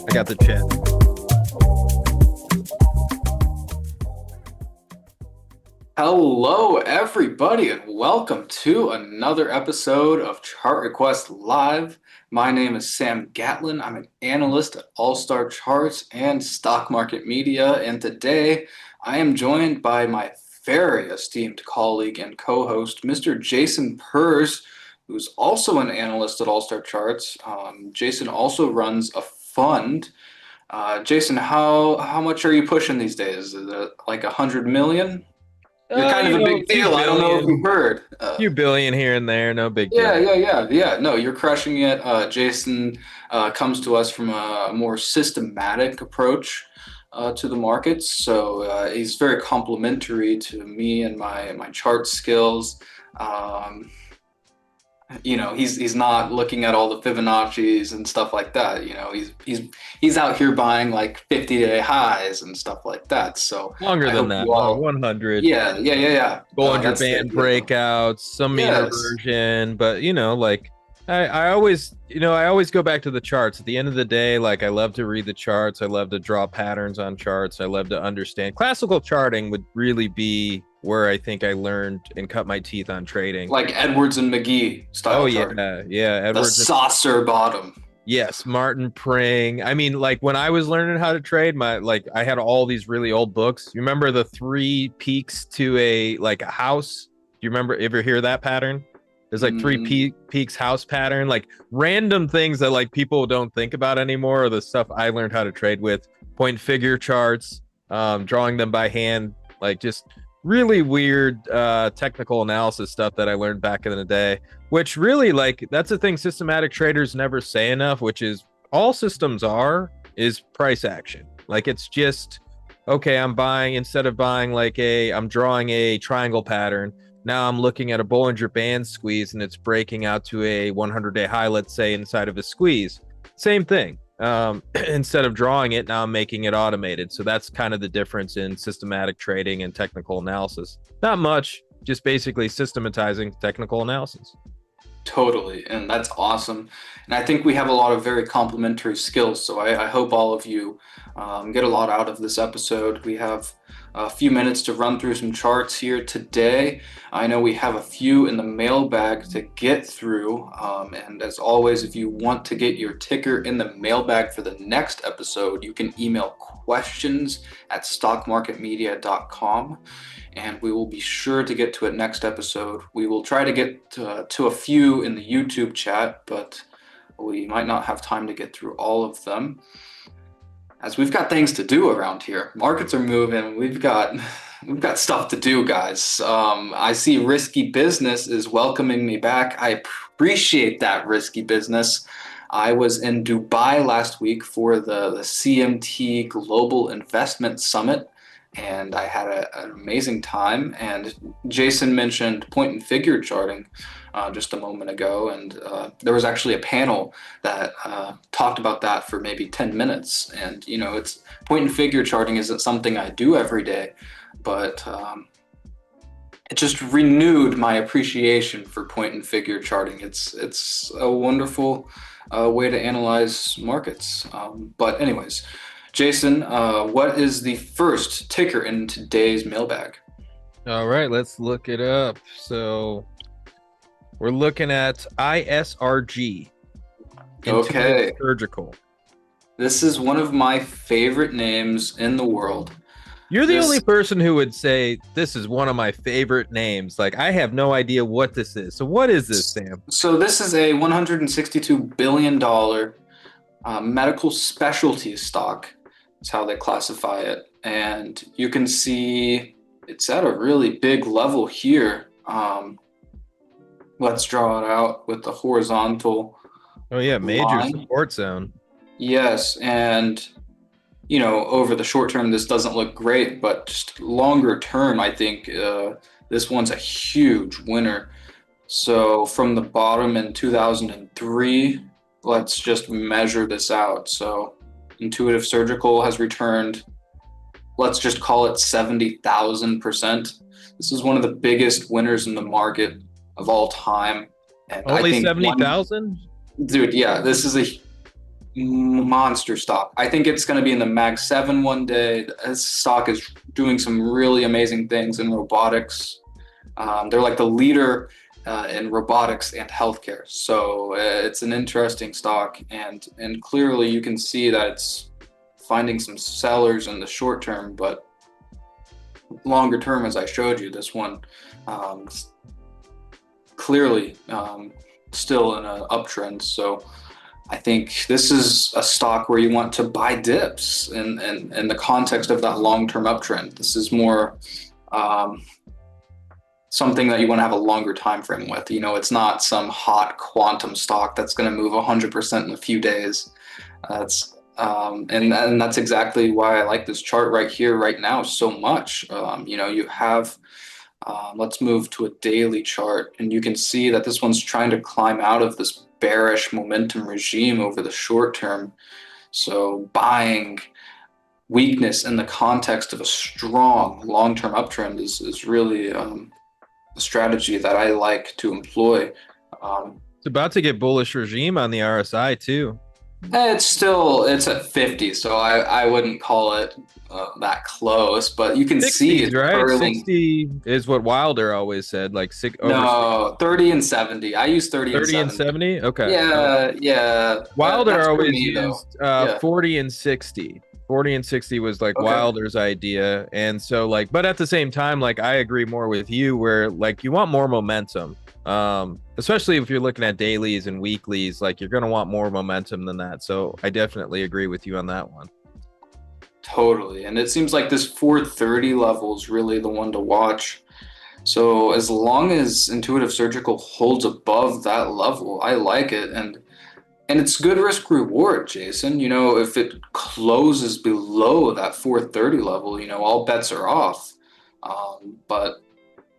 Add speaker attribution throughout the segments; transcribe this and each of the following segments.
Speaker 1: I got the chat.
Speaker 2: Hello, everybody, and welcome to another episode of Chart Request Live. My name is Sam Gatlin. I'm an analyst at All Star Charts and Stock Market Media, and today I am joined by my very esteemed colleague and co-host, Mr. Jason Pers, who's also an analyst at All Star Charts. Jason also runs a fund. Jason, how much are you pushing these days? Is it like 100 million? You're kind of a big deal. I don't know if you've heard.
Speaker 1: Few billion here and there, no big deal.
Speaker 2: Yeah. No, you're crushing it. Jason comes to us from a more systematic approach to the markets, so he's very complimentary to me and my chart skills. He's not looking at all the Fibonacci's and stuff like that. He's out here buying like 50-day highs and stuff like that. So
Speaker 1: longer than that, 100.
Speaker 2: Yeah.
Speaker 1: Bollinger Band breakouts, some mean reversion, but I always go back to the charts. At the end of the day, I love to read the charts. I love to draw patterns on charts. I love to understand. Classical charting would really be where I think I learned and cut my teeth on trading.
Speaker 2: Like Edwards and McGee style chart.
Speaker 1: Yeah. Edwards.
Speaker 2: The saucer bottom.
Speaker 1: Yes, Martin Pring. I mean, when I was learning how to trade, I had all these really old books. You remember the 3 peaks to a house? Do you remember ever hear that pattern? There's 3 peaks house pattern, random things that people don't think about anymore, or the stuff I learned how to trade with. Point figure charts, drawing them by hand, just really weird technical analysis stuff that I learned back in the day, which really that's the thing systematic traders never say enough, which is all systems is price action. It's just, okay, I'm buying, instead of buying I'm drawing a triangle pattern. Now I'm looking at a Bollinger Band squeeze and it's breaking out to a 100-day high, let's say, inside of a squeeze. Same thing. Instead of drawing it, now I'm making it automated. So that's kind of the difference in systematic trading and technical analysis. Not much, just basically systematizing technical analysis.
Speaker 2: Totally, and that's awesome. And I think we have a lot of very complementary skills, so I hope all of you get a lot out of this episode. We have a few minutes to run through some charts here today. I know we have a few in the mailbag to get through, and as always, if you want to get your ticker in the mailbag for the next episode, you can email questions@stockmarketmedia.com. and we will be sure to get to it next episode. We will try to get to a few in the YouTube chat, but we might not have time to get through all of them, as we've got things to do around here. Markets are moving. We've got stuff to do, guys. I see Risky Business is welcoming me back. I appreciate that, Risky Business. I was in Dubai last week for the CMT Global Investment Summit, and I had an amazing time. And Jason mentioned point and figure charting just a moment ago, and there was actually a panel that talked about that for maybe 10 minutes. And it's point and figure charting isn't something I do every day, but it just renewed my appreciation for point and figure charting. It's a wonderful way to analyze markets. But anyways, Jason, what is the first ticker in today's mailbag?
Speaker 1: All right, let's look it up. So we're looking at ISRG.
Speaker 2: Okay.
Speaker 1: Surgical.
Speaker 2: This is one of my favorite names in the world.
Speaker 1: You're the only person who would say this is one of my favorite names. I have no idea what this is. So what is this, Sam?
Speaker 2: So this is a $162 billion medical specialty stock. That's how they classify it. And you can see it's at a really big level here. Let's draw it out with the horizontal.
Speaker 1: Oh yeah, major
Speaker 2: line.
Speaker 1: Support zone.
Speaker 2: Yes, and over the short term, this doesn't look great, but just longer term, I think this one's a huge winner. So from the bottom in 2003, let's just measure this out. So Intuitive Surgical has returned, let's just call it 70,000%. This is one of the biggest winners in the market of all time. And
Speaker 1: only 70,000?
Speaker 2: Dude, yeah, this is monster stock. I think it's going to be in the Mag 7 one day. This stock is doing some really amazing things in robotics. They're like the leader in robotics and healthcare. So it's an interesting stock, and clearly you can see that it's finding some sellers in the short term, but longer term, as I showed you, this one um, clearly still in an uptrend. So I think this is a stock where you want to buy dips in the context of that long-term uptrend. This is more um, something that you want to have a longer time frame with. You know, it's not some hot quantum stock that's going to move 100% in a few days. That's and that's exactly why I like this chart right here, right now, so much. You know, you have. Let's move to a daily chart, and you can see that this one's trying to climb out of this bearish momentum regime over the short term. So buying weakness in the context of a strong long-term uptrend is really a strategy that I like to employ.
Speaker 1: It's about to get bullish regime on the RSI too.
Speaker 2: It's at 50, so I wouldn't call it that close, but you can see
Speaker 1: 60s,
Speaker 2: it's
Speaker 1: right?
Speaker 2: curling.
Speaker 1: 60 is what Wilder always said, like over
Speaker 2: No, 30 and 70. I use 30 and
Speaker 1: 30 and
Speaker 2: 70.
Speaker 1: 70. Okay.
Speaker 2: Yeah, yeah.
Speaker 1: Wilder
Speaker 2: That's for
Speaker 1: always
Speaker 2: me though.
Speaker 1: used
Speaker 2: Yeah.
Speaker 1: 40 and 60. 40 and 60 was like
Speaker 2: Okay.
Speaker 1: Wilder's idea. And so like, but at the same time, like I agree more with you where like you want more momentum. Especially if you're looking at dailies and weeklies, like you're going to want more momentum than that. So I definitely agree with you on that one.
Speaker 2: Totally. And it seems like this 430 level is really the one to watch. So as long as Intuitive Surgical holds above that level, I like it. And it's good risk reward, Jason. You know, if it closes below that 430 level, you know, all bets are off. But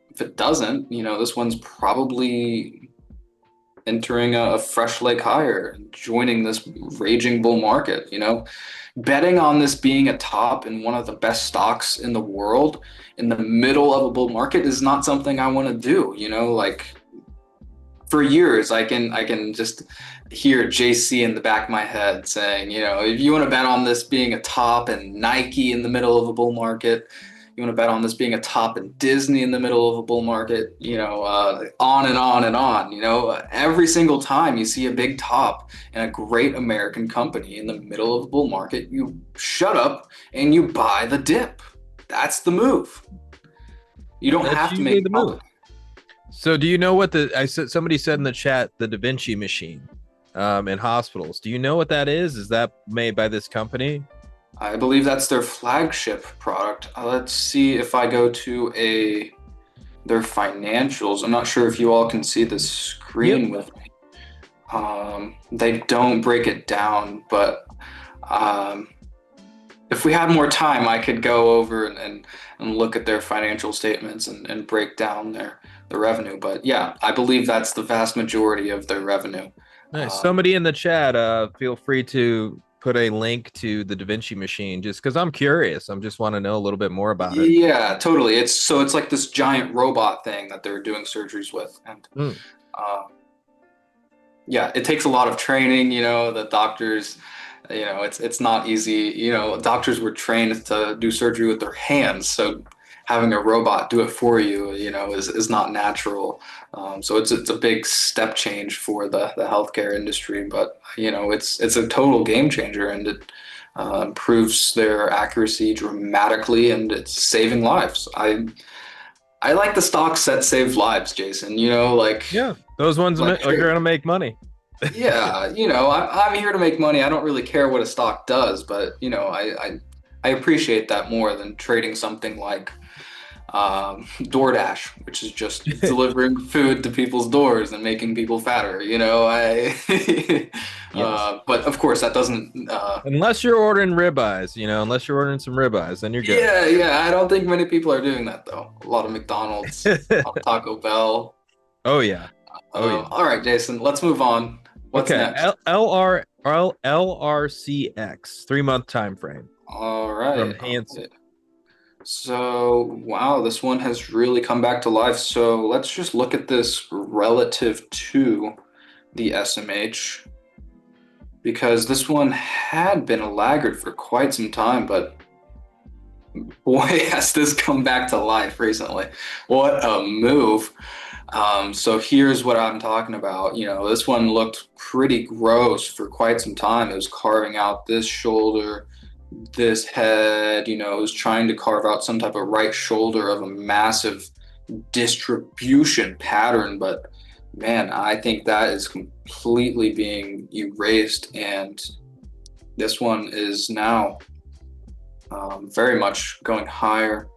Speaker 2: if it doesn't, you know, this one's probably entering a fresh leg higher and joining this raging bull market. You know, betting on this being a top in one of the best stocks in the world in the middle of a bull market is not something I want to do. You know, like for years I can just hear JC in the back of my head saying, you know, if you want to bet on this being a top and Nike in the middle of a bull market, you want to bet on this being a top and Disney in the middle of a bull market, you know, on and on and on. You know, every single time you see a big top and a great American company in the middle of a bull market, you shut up and you buy the dip. That's the move. You don't
Speaker 1: That's
Speaker 2: have to
Speaker 1: usually
Speaker 2: make
Speaker 1: the move. So do you know what I said? Somebody said in the chat, the Da Vinci machine in hospitals. Do you know what that is? Is that made by this company?
Speaker 2: I believe that's their flagship product. Let's see if I go to their financials. I'm not sure if you all can see the screen with me. They don't break it down, but if we had more time, I could go over and look at their financial statements and break down their revenue. But yeah, I believe that's the vast majority of their revenue.
Speaker 1: Nice. Somebody in the chat, feel free to put a link to the Da Vinci machine just because I'm curious. I'm just want to know a little bit more about it.
Speaker 2: Yeah, totally. It's like this giant robot thing that they're doing surgeries with, and yeah, it takes a lot of training. You know, the doctors, you know, it's not easy. You know, doctors were trained to do surgery with their hands, so having a robot do it for you, you know, is not natural. So it's a big step change for the healthcare industry, but you know, it's a total game changer, and it improves their accuracy dramatically, and it's saving lives. I like the stocks that save lives, Jason. You know, like
Speaker 1: yeah, those ones
Speaker 2: like,
Speaker 1: are gonna make money.
Speaker 2: yeah, you know, I'm here to make money. I don't really care what a stock does, but you know, I appreciate that more than trading something like DoorDash, which is just delivering food to people's doors and making people fatter. You know,
Speaker 1: Yes.
Speaker 2: But of course that doesn't.
Speaker 1: Unless you're ordering ribeyes, you know, unless you're ordering some ribeyes, then you're good.
Speaker 2: Yeah, yeah. I don't think many people are doing that though. A lot of McDonald's, Taco Bell.
Speaker 1: Oh yeah. Oh yeah.
Speaker 2: All right, Jason. Let's move on. What's next?
Speaker 1: LRCX 3-month time frame.
Speaker 2: All right.
Speaker 1: From Hanson.
Speaker 2: So, wow, this one has really come back to life. So let's just look at this relative to the SMH. because this one had been a laggard for quite some time, but boy, has this come back to life recently. What a move. So here's what I'm talking about. You know, this one looked pretty gross for quite some time. It was carving out this shoulder, this head, you know, it was trying to carve out some type of right shoulder of a massive distribution pattern. But man, I think that is completely being erased. And this one is now very much going higher.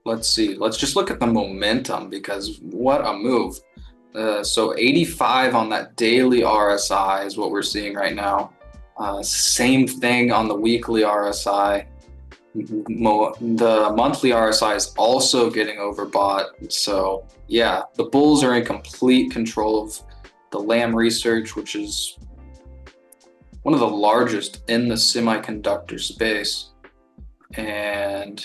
Speaker 2: Let's see. Let's just look at the momentum because what a move. So 85 on that daily RSI is what we're seeing right now. Same thing on the weekly RSI. The monthly RSI is also getting overbought. So yeah, the bulls are in complete control of the Lam Research, which is one of the largest in the semiconductor space. And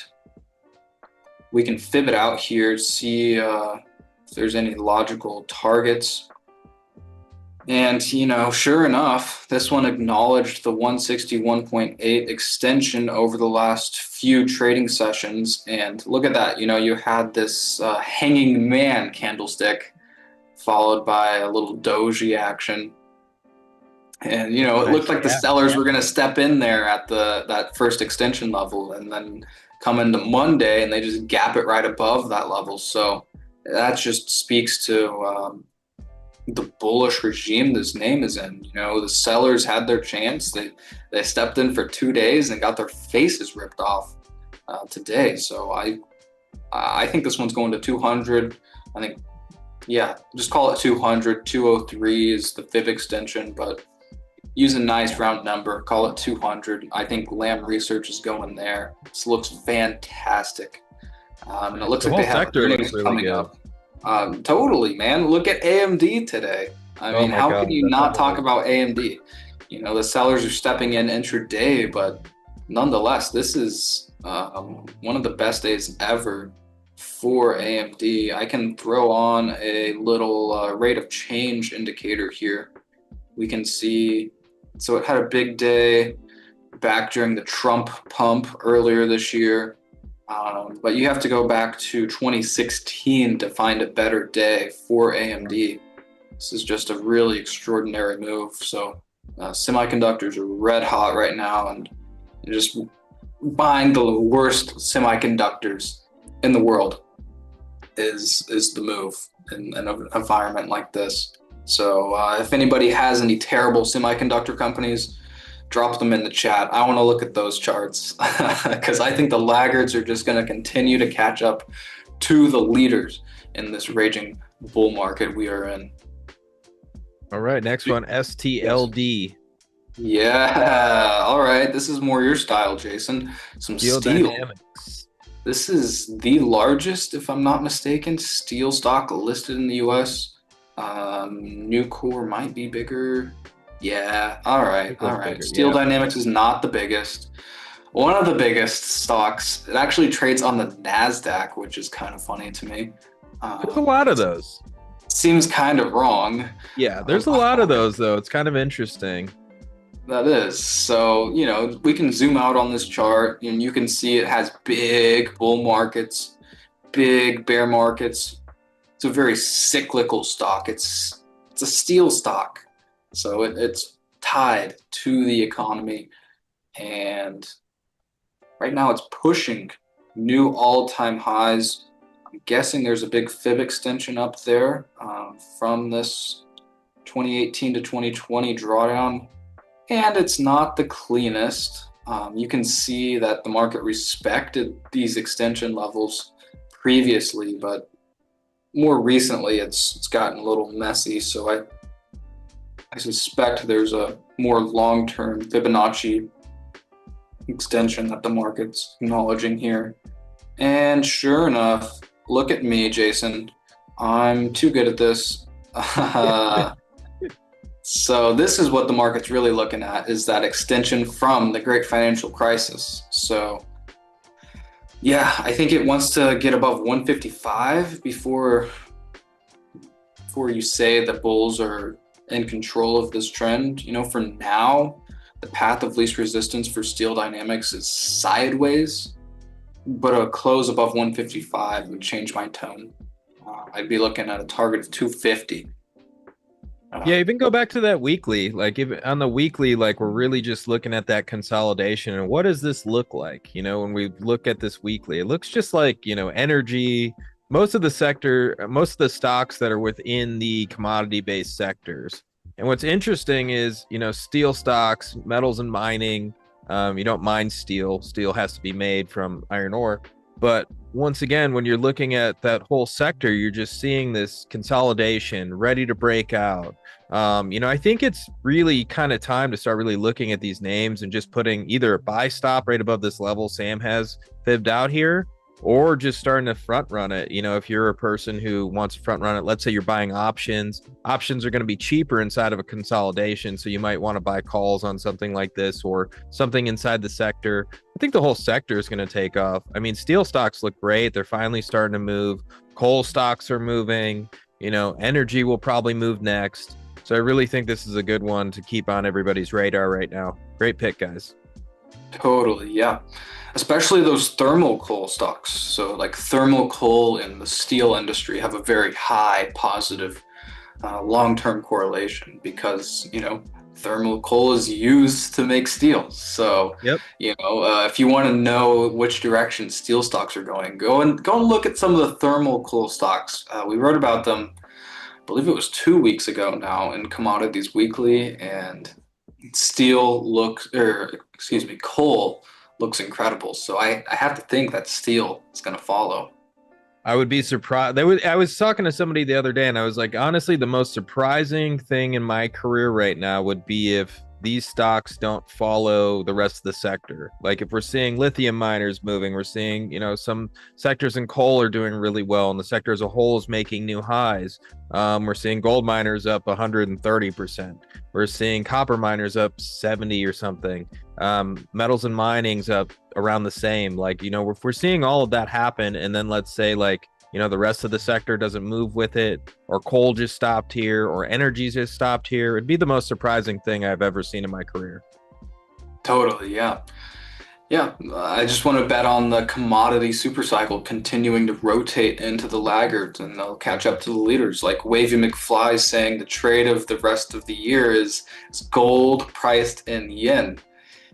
Speaker 2: we can fib it out here, see if there's any logical targets. And, you know, sure enough, this one acknowledged the 161.8 extension over the last few trading sessions. And look at that, you know, you had this hanging man candlestick followed by a little doji action. And, you know, it looked like the sellers were going to step in there at that first extension level and then come into Monday and they just gap it right above that level. So that just speaks to the bullish regime this name is in. You know, the sellers had their chance. They stepped in for 2 days and got their faces ripped off today. So I think this one's going to 200. I think, yeah, just call it 200. 203 is the fib extension, but use a nice round number, call it 200. I think Lam Research is going there. This looks fantastic. And it looks like they have earnings really coming up. Totally, man. Look at AMD today. I mean, how can you not talk about AMD? You know, the sellers are stepping in intraday, but nonetheless, this is one of the best days ever for AMD. I can throw on a little rate of change indicator here. We can see, so it had a big day back during the Trump pump earlier this year. But you have to go back to 2016 to find a better day for AMD. This is just a really extraordinary move. So semiconductors are red hot right now, and just buying the worst semiconductors in the world is the move in an environment like this. So if anybody has any terrible semiconductor companies, drop them in the chat. I want to look at those charts because I think the laggards are just going to continue to catch up to the leaders in this raging bull market we are in.
Speaker 1: All right, next one, STLD.
Speaker 2: Yeah, all right. This is more your style, Jason. Some steel.
Speaker 1: Dynamics.
Speaker 2: This is the largest, if I'm not mistaken, steel stock listed in the U.S. Nucor might be bigger. Yeah, all right. Bigger, Steel Dynamics is not the biggest. One of the biggest stocks. It actually trades on the NASDAQ, which is kind of funny to me.
Speaker 1: There's a lot of those.
Speaker 2: Seems kind of wrong.
Speaker 1: Yeah, there's a lot of those, though. It's kind of interesting.
Speaker 2: That is. So, you know, we can zoom out on this chart, and you can see it has big bull markets, big bear markets. It's a very cyclical stock. It's a steel stock. So it's tied to the economy, and right now it's pushing new all-time highs. I'm guessing there's a big fib extension up there from this 2018 to 2020 drawdown, and it's not the cleanest. You can see that the market respected these extension levels previously, but more recently it's gotten a little messy. So I suspect there's a more long-term Fibonacci extension that the market's acknowledging here. And sure enough, look at me, Jason. I'm too good at this. So this is what the market's really looking at, is that extension from the great financial crisis. So yeah, I think it wants to get above 155 before you say the bulls are in control of this trend. For now, the path of least resistance for Steel Dynamics is sideways, but a close above 155 would change my tone. I'd be looking at a target of 250.
Speaker 1: Yeah, even go back to that weekly. Like, if on the weekly, like, we're really just looking at that consolidation and what does this look like? When we look at this weekly, it looks just like, energy. Most of the stocks that are within the commodity-based sectors. And what's interesting is, steel stocks, metals and mining. You don't mine steel. Steel has to be made from iron ore. But once again, when you're looking at that whole sector, you're just seeing this consolidation ready to break out. I think it's really kind of time to start really looking at these names and just putting either a buy stop right above this level Sam has fibbed out here, or just starting to front run it. If you're a person who wants to front run it, let's say you're buying options are going to be cheaper inside of a consolidation. So you might want to buy calls on something like this or something inside the sector. I think the whole sector is going to take off. I mean, steel stocks look great. They're finally starting to move. Coal stocks are moving. Energy will probably move next. So I really think this is a good one to keep on everybody's radar right now. Great pick, guys.
Speaker 2: Totally, yeah. Especially those thermal coal stocks. So like thermal coal and the steel industry have a very high positive long-term correlation because, thermal coal is used to make steel. So,
Speaker 1: yep.
Speaker 2: If you want to know which direction steel stocks are going, go and look at some of the thermal coal stocks. We wrote about them, I believe it was 2 weeks ago now in Commodities Weekly, and coal looks incredible. So I have to think that steel is going to follow.
Speaker 1: I would be surprised. I was talking to somebody the other day and I was like, honestly, the most surprising thing in my career right now would be if these stocks don't follow the rest of the sector. Like if we're seeing lithium miners moving, we're seeing, some sectors in coal are doing really well and the sector as a whole is making new highs. We're seeing gold miners up 130%. We're seeing copper miners up 70 or something. Metals and mining's up around the same. Like, if we're seeing all of that happen and then let's say like, the rest of the sector doesn't move with it, or coal just stopped here, or energy just stopped here, it'd be the most surprising thing I've ever seen in my career.
Speaker 2: Totally, yeah. Yeah, I just want to bet on the commodity supercycle continuing to rotate into the laggards and they'll catch up to the leaders. Like Wavy McFly saying the trade of the rest of the year is gold priced in yen.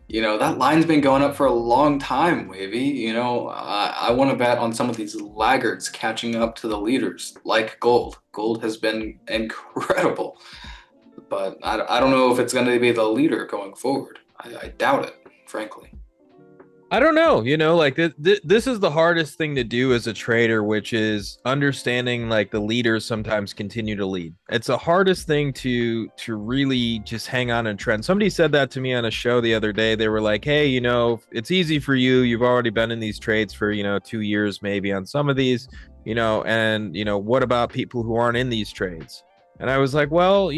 Speaker 2: That line's been going up for a long time, Wavy. I want to bet on some of these laggards catching up to the leaders, like gold. Gold has been incredible, but I don't know if it's going to be the leader going forward. I doubt it, frankly.
Speaker 1: I don't know, like this is the hardest thing to do as a trader, which is understanding like the leaders sometimes continue to lead. It's the hardest thing to really just hang on and trend. Somebody said that to me on a show the other day. They were like, hey, it's easy for you. You've already been in these trades for, 2 years maybe on some of these, and, what about people who aren't in these trades? And I was like, well,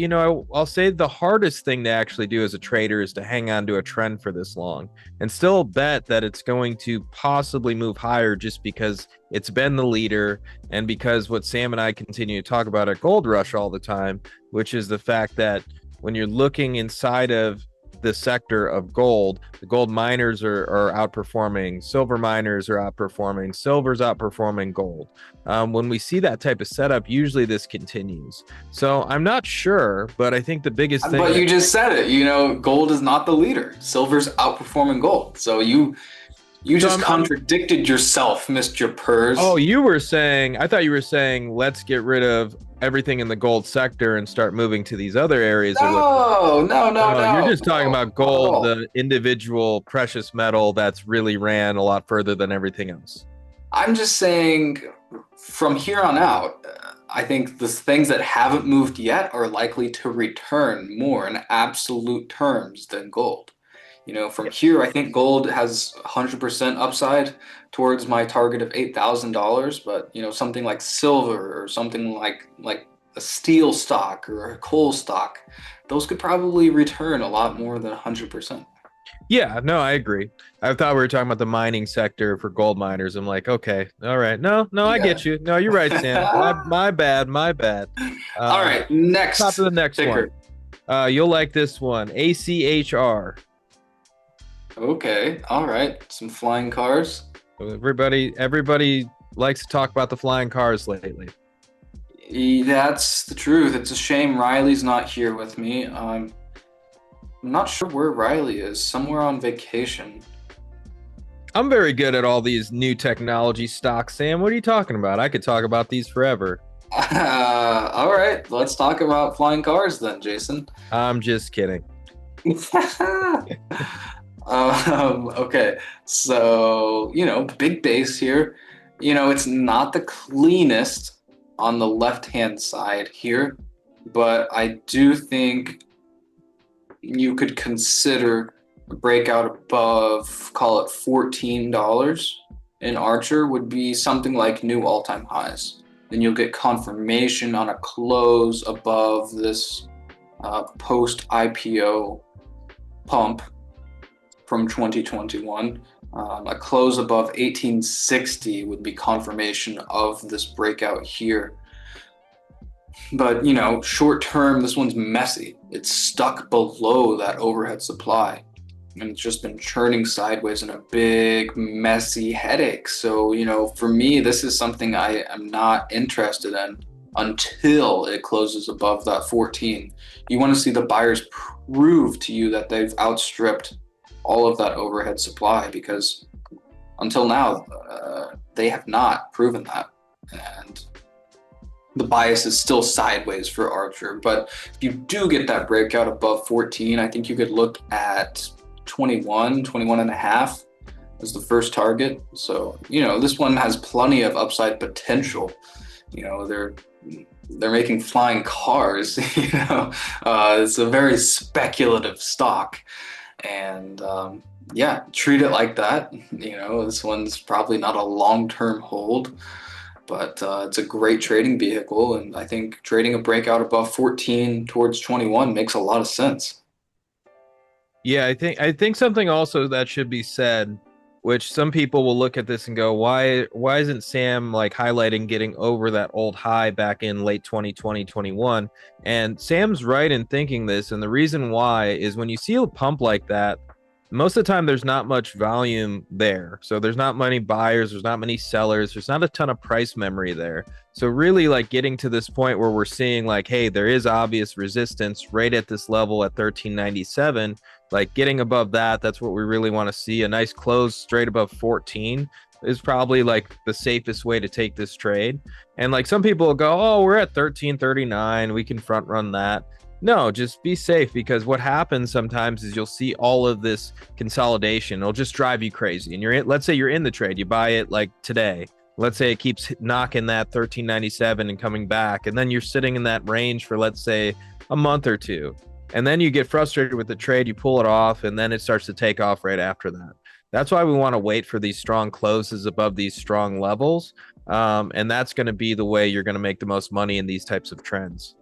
Speaker 1: I'll say the hardest thing to actually do as a trader is to hang on to a trend for this long and still bet that it's going to possibly move higher just because it's been the leader and because what Sam and I continue to talk about at Gold Rush all the time, which is the fact that when you're looking inside of the sector of gold, the gold miners are outperforming, silver miners are outperforming, silver's outperforming gold. When we see that type of setup, usually this continues. So I'm not sure, but I think the biggest thing.
Speaker 2: But you just said it, gold is not the leader. Silver's outperforming gold. So you just contradicted yourself, Mr. Purse.
Speaker 1: Oh, I thought you were saying, let's get rid of everything in the gold sector and start moving to these other areas.
Speaker 2: No.
Speaker 1: You're just talking about gold, the individual precious metal that's really ran a lot further than everything else.
Speaker 2: I'm just saying from here on out, I think the things that haven't moved yet are likely to return more in absolute terms than gold. From here, I think gold has 100% upside towards my target of $8,000. But, something like silver or something like a steel stock or a coal stock, those could probably return a lot more than 100%.
Speaker 1: Yeah, no, I agree. I thought we were talking about the mining sector for gold miners. I'm like, okay, all right. No, I get you. No, you're right, Sam. my bad.
Speaker 2: All right, next.
Speaker 1: Top of the next
Speaker 2: picker.
Speaker 1: one. You'll like this one. ACHR.
Speaker 2: Okay, all right. Some flying cars.
Speaker 1: Everybody likes to talk about the flying cars lately.
Speaker 2: That's the truth. It's a shame Riley's not here with me. I'm not sure where Riley is. Somewhere on vacation.
Speaker 1: I'm very good at all these new technology stocks, Sam. What are you talking about? I could talk about these forever.
Speaker 2: All right, let's talk about flying cars then, Jason.
Speaker 1: I'm just kidding.
Speaker 2: Okay, so big base here. It's not the cleanest on the left-hand side here, but I do think you could consider a breakout above, call it $14 in Archer would be something like new all-time highs. Then you'll get confirmation on a close above this post-IPO pump from 2021. A close above 1860 would be confirmation of this breakout here. But, short term, this one's messy. It's stuck below that overhead supply. And it's just been churning sideways in a big, messy headache. So, for me, this is something I am not interested in until it closes above that 14. You want to see the buyers prove to you that they've outstripped all of that overhead supply, because until now, they have not proven that. And the bias is still sideways for Archer. But if you do get that breakout above 14, I think you could look at 21 and a half as the first target. So, this one has plenty of upside potential. They're making flying cars. It's a very speculative stock. And yeah, treat it like that. This one's probably not a long-term hold, but it's a great trading vehicle. And I think trading a breakout above 14 towards 21 makes a lot of sense.
Speaker 1: Yeah, I think something also that should be said, which some people will look at this and go, why isn't Sam like highlighting getting over that old high back in late 2020, 21? And Sam's right in thinking this, and the reason why is when you see a pump like that, most of the time there's not much volume there. So there's not many buyers, there's not many sellers, there's not a ton of price memory there. So really like getting to this point where we're seeing like, hey, there is obvious resistance right at this level at 1397. Like getting above that, that's what we really want to see. A nice close straight above 14 is probably like the safest way to take this trade. And like some people will go, oh, we're at 1339, we can front run that. No, just be safe, because what happens sometimes is you'll see all of this consolidation. It'll just drive you crazy. And let's say you're in the trade, you buy it like today. Let's say it keeps knocking that 1397 and coming back, and then you're sitting in that range for, let's say, a month or two. And then you get frustrated with the trade, you pull it off, and then it starts to take off right after that. That's why we want to wait for these strong closes above these strong levels. And that's going to be the way you're going to make the most money in these types of trends.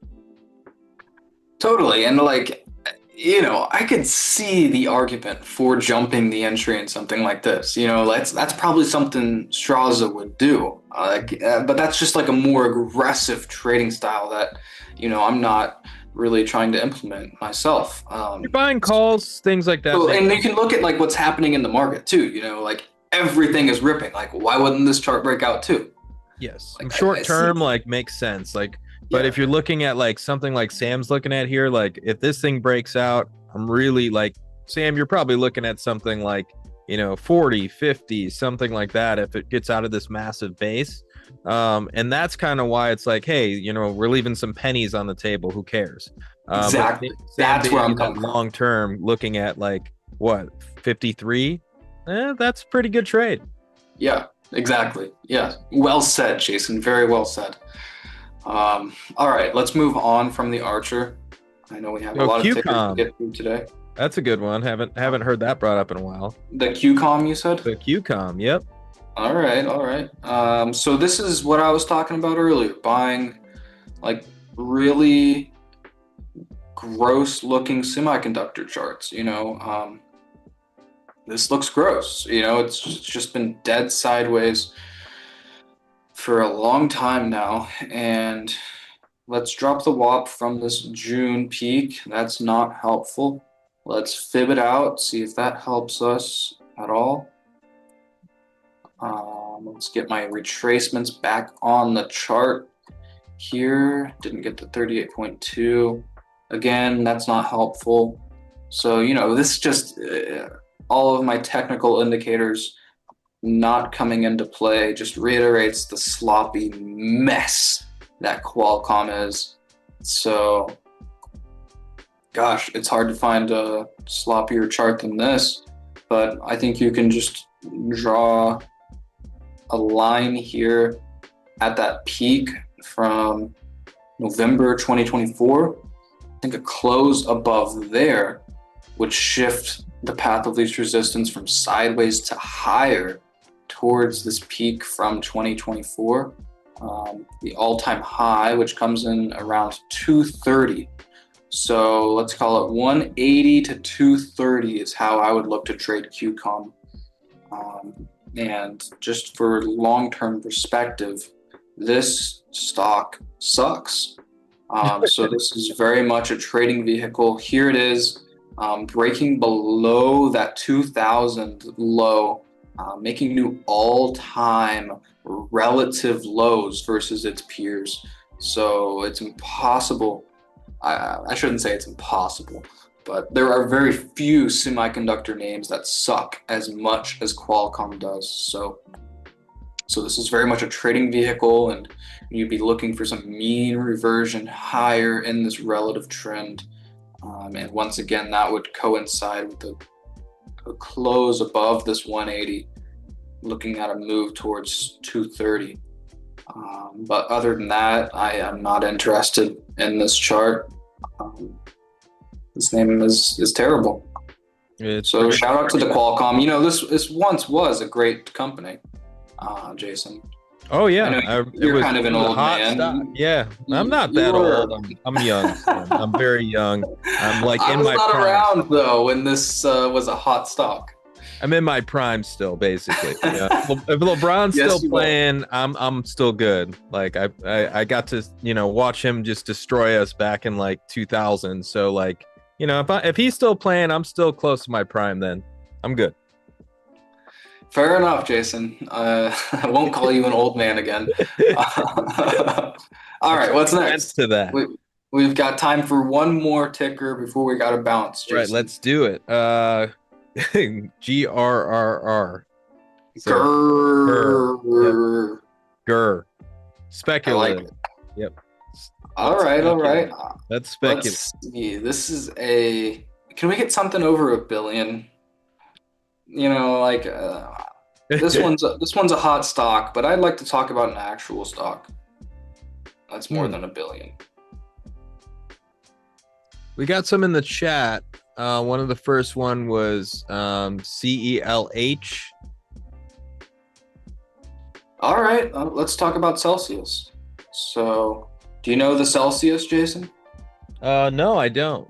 Speaker 2: Totally. And I could see the argument for jumping the entry in something like this. That's probably something Straza would do. But that's just like a more aggressive trading style that, I'm not really trying to implement myself.
Speaker 1: You're buying calls, things like that.
Speaker 2: So, and you can look at like what's happening in the market too. Like everything is ripping. Like, why wouldn't this chart break out too?
Speaker 1: Yes.
Speaker 2: Like,
Speaker 1: short term, like makes sense. Like, but if you're looking at like something like Sam's looking at here, like if this thing breaks out, I'm really like, Sam, you're probably looking at something like, 40, 50, something like that if it gets out of this massive base. And that's kind of why it's like, hey, we're leaving some pennies on the table. Who cares?
Speaker 2: Exactly. That's where I'm coming from.
Speaker 1: Long term, looking at like what, 53? That's a pretty good trade.
Speaker 2: Yeah, exactly. Yeah. Well said, Jason. Very well said. All right, let's move on from the Archer. I know we have a lot of tickets to get through today.
Speaker 1: That's a good one. Haven't heard that brought up in a while.
Speaker 2: The QCOM, you said?
Speaker 1: The QCOM, yep.
Speaker 2: All right. So this is what I was talking about earlier, buying like really gross looking semiconductor charts. This looks gross. It's just been dead sideways for a long time now, and let's drop the WAP from this June peak. That's not helpful. Let's fib it out, see if that helps us at all. Let's get my retracements back on the chart here. Didn't get to 38.2. Again, that's not helpful. So, this just all of my technical indicators not coming into play just reiterates the sloppy mess that Qualcomm is. So, gosh, it's hard to find a sloppier chart than this, but I think you can just draw a line here at that peak from November 2024. I think a close above there would shift the path of least resistance from sideways to higher towards this peak from 2024. The all-time high, which comes in around 230. So let's call it 180 to 230 is how I would look to trade QCOM. And just for long-term perspective, this stock sucks. So this is very much a trading vehicle. Here it is, breaking below that 2000 low, making new all-time relative lows versus its peers. So it's impossible. I shouldn't say it's impossible, but there are very few semiconductor names that suck as much as Qualcomm does. So this is very much a trading vehicle, and you'd be looking for some mean reversion higher in this relative trend. And once again, that would coincide with a close above this 180, looking at a move towards 230. But other than that, I am not interested in this chart. This name is terrible. So shout out to the Qualcomm. This once was a great company, Jason.
Speaker 1: Oh yeah,
Speaker 2: you're kind of an old man.
Speaker 1: Yeah, I'm not that old. I'm young. I'm very young. I'm like in my prime. I was not
Speaker 2: around though when this was a hot stock.
Speaker 1: I'm in my prime still, basically. Yeah. If LeBron's still playing, I'm still good. Like I got to watch him just destroy us back in like 2000. So like if he's still playing, I'm still close to my prime. Then I'm good.
Speaker 2: Fair enough, Jason. I won't call you an old man again. All right, what's next?
Speaker 1: To that.
Speaker 2: We've got time for one more ticker before we got to bounce, Jason.
Speaker 1: Right, let's do it. GRRR.
Speaker 2: Grrr.
Speaker 1: Grr. Speculative.
Speaker 2: Like
Speaker 1: yep.
Speaker 2: All right.
Speaker 1: That's speculative.
Speaker 2: Let's see. This is can we get something over $1 billion? This one's a hot stock, but I'd like to talk about an actual stock that's more than $1 billion.
Speaker 1: We got some in the chat. One of the first one was CELH. All
Speaker 2: right, let's talk about Celsius. So, do you know the Celsius, Jason?
Speaker 1: No, I don't.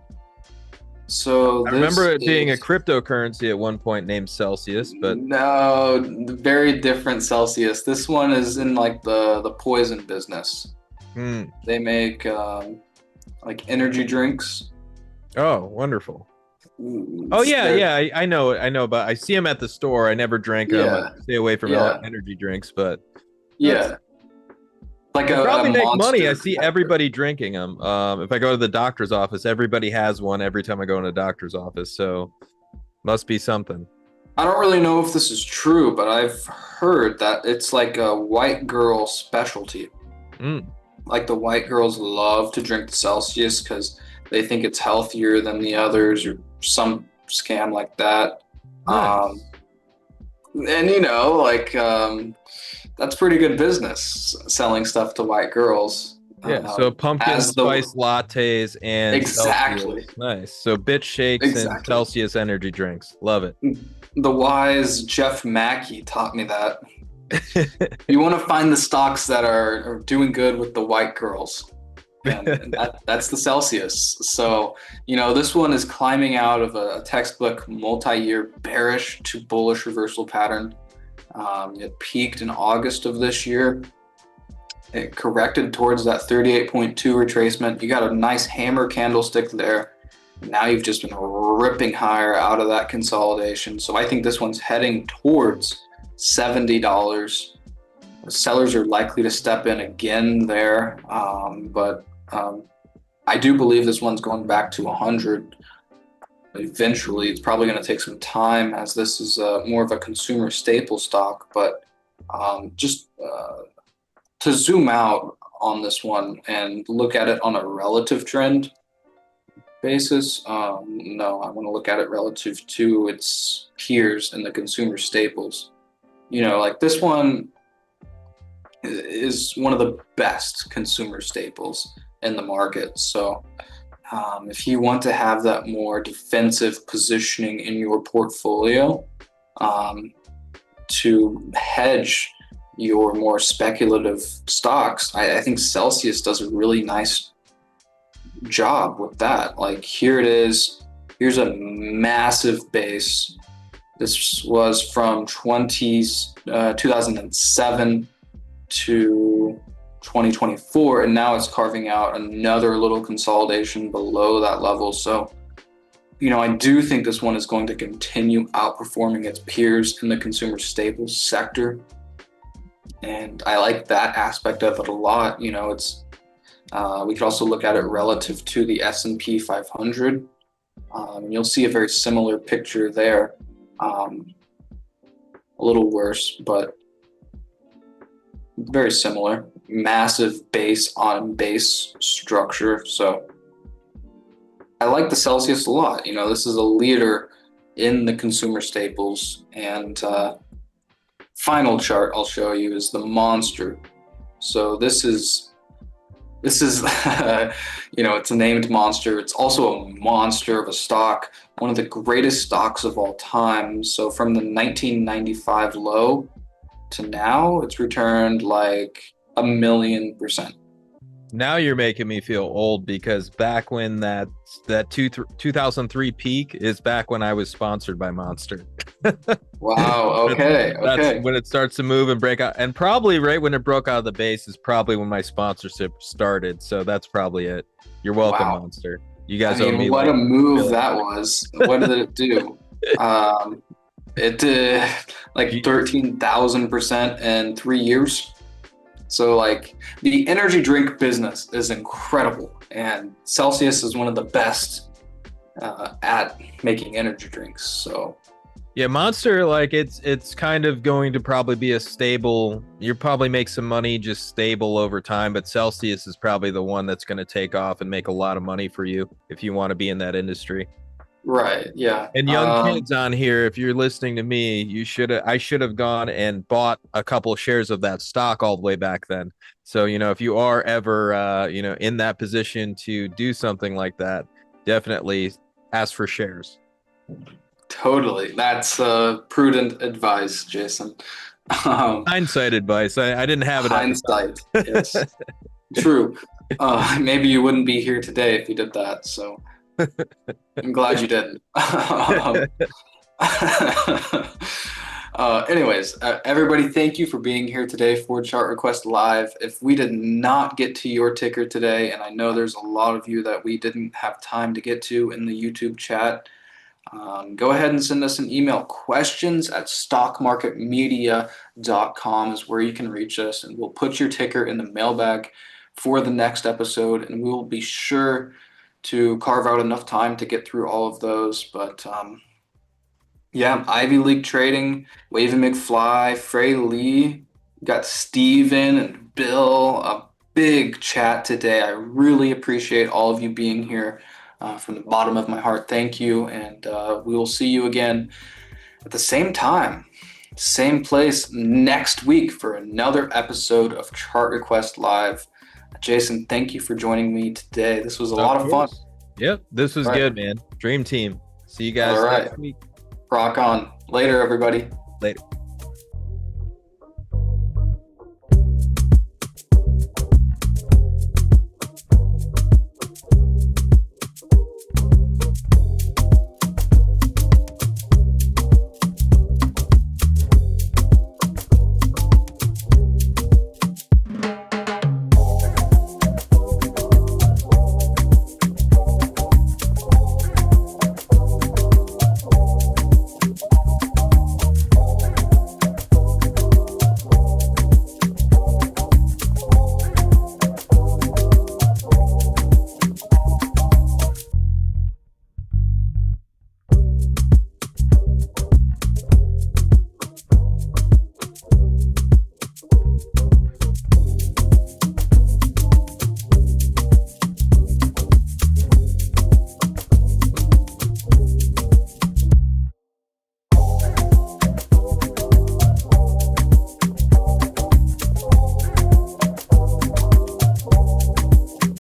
Speaker 2: So
Speaker 1: I remember it being a cryptocurrency at one point named Celsius, but
Speaker 2: no, very different Celsius. This one is in like the poison business. They make like energy drinks.
Speaker 1: Oh, wonderful. Oh yeah, I know about. I see them at the store. I never drank them. I stay away from energy drinks, but
Speaker 2: like
Speaker 1: probably make money. I see everybody drinking them. If I go to the doctor's office, everybody has one every time I go in a doctor's office. So must be something.
Speaker 2: I don't really know if this is true, but I've heard that it's like a white girl specialty. Like the white girls love to drink the Celsius because they think it's healthier than the others, or some scam like that.
Speaker 1: Nice.
Speaker 2: And that's pretty good business, selling stuff to white girls.
Speaker 1: Yeah, so pumpkin spice lattes and
Speaker 2: exactly
Speaker 1: Celsius. Nice. So bitch shakes and Celsius energy drinks. Love it.
Speaker 2: The wise Jeff Mackey taught me that. You want to find the stocks that are doing good with the white girls. And that's the Celsius. So, this one is climbing out of a textbook multi-year bearish to bullish reversal pattern. It peaked in August of this year. It corrected towards that 38.2 retracement. You got a nice hammer candlestick there. Now you've just been ripping higher out of that consolidation. So I think this one's heading towards $70. Sellers are likely to step in again there, but I do believe this one's going back to 100 eventually. It's probably going to take some time, as this is more of a consumer staple stock, but just to zoom out on this one and look at it on a relative trend basis, no, I want to look at it relative to its peers in the consumer staples. Like this one is one of the best consumer staples in the market. So if you want to have that more defensive positioning in your portfolio, to hedge your more speculative stocks, I think Celsius does a really nice job with that. Like here it is. Here's a massive base. This was from 2007 to 2024, and now it's carving out another little consolidation below that level. So, I do think this one is going to continue outperforming its peers in the consumer staples sector. And I like that aspect of it a lot. It's we could also look at it relative to the S&P 500. And you'll see a very similar picture there. A little worse, but very similar. Massive base on base structure. So I like the Celsius a lot. This is a leader in the consumer staples. And final chart I'll show you is the Monster. So this is it's a named Monster. It's also a monster of a stock, one of the greatest stocks of all time. So from the 1995 low to now, it's returned like 1,000,000%.
Speaker 1: Now you're making me feel old, because back when that 2003 peak is back when I was sponsored by Monster.
Speaker 2: Wow. Okay.
Speaker 1: That's when it starts to move and break out, and probably right when it broke out of the base is probably when my sponsorship started. So that's probably it. You're welcome, wow. Monster. You guys owe me.
Speaker 2: What a move that was. What did it do? It did like 13,000% in 3 years. So like the energy drink business is incredible, and Celsius is one of the best at making energy drinks. So
Speaker 1: yeah, Monster, like it's kind of going to probably be a stable. You'll probably make some money just stable over time, but Celsius is probably the one that's going to take off and make a lot of money for you if you want to be in that industry.
Speaker 2: Right. Yeah.
Speaker 1: And young kids on here, if you're listening to me, I should have gone and bought a couple of shares of that stock all the way back then. So, if you are ever, in that position to do something like that, definitely ask for shares.
Speaker 2: Totally. That's prudent advice, Jason.
Speaker 1: Hindsight advice. I didn't have it.
Speaker 2: Hindsight. Yes. True. Maybe you wouldn't be here today if you did that. So I'm glad you didn't. Anyways, everybody, thank you for being here today for Chart Request Live. If we did not get to your ticker today, and I know there's a lot of you that we didn't have time to get to in the YouTube chat, go ahead and send us an email. questions@stockmarketmedia.com is where you can reach us, and we'll put your ticker in the mailbag for the next episode, and we will be sure to carve out enough time to get through all of those. But yeah, Ivy League Trading, Wavy McFly, Frey Lee, got Steven and Bill, a big chat today. I really appreciate all of you being here. From the bottom of my heart, thank you. And we will see you again at the same time, same place next week for another episode of Chart Request Live. Jason, thank you for joining me today. This was a lot of fun.
Speaker 1: Yep, this was good, man. Dream team. See you guys next week.
Speaker 2: Rock on. Later, everybody.
Speaker 1: Later.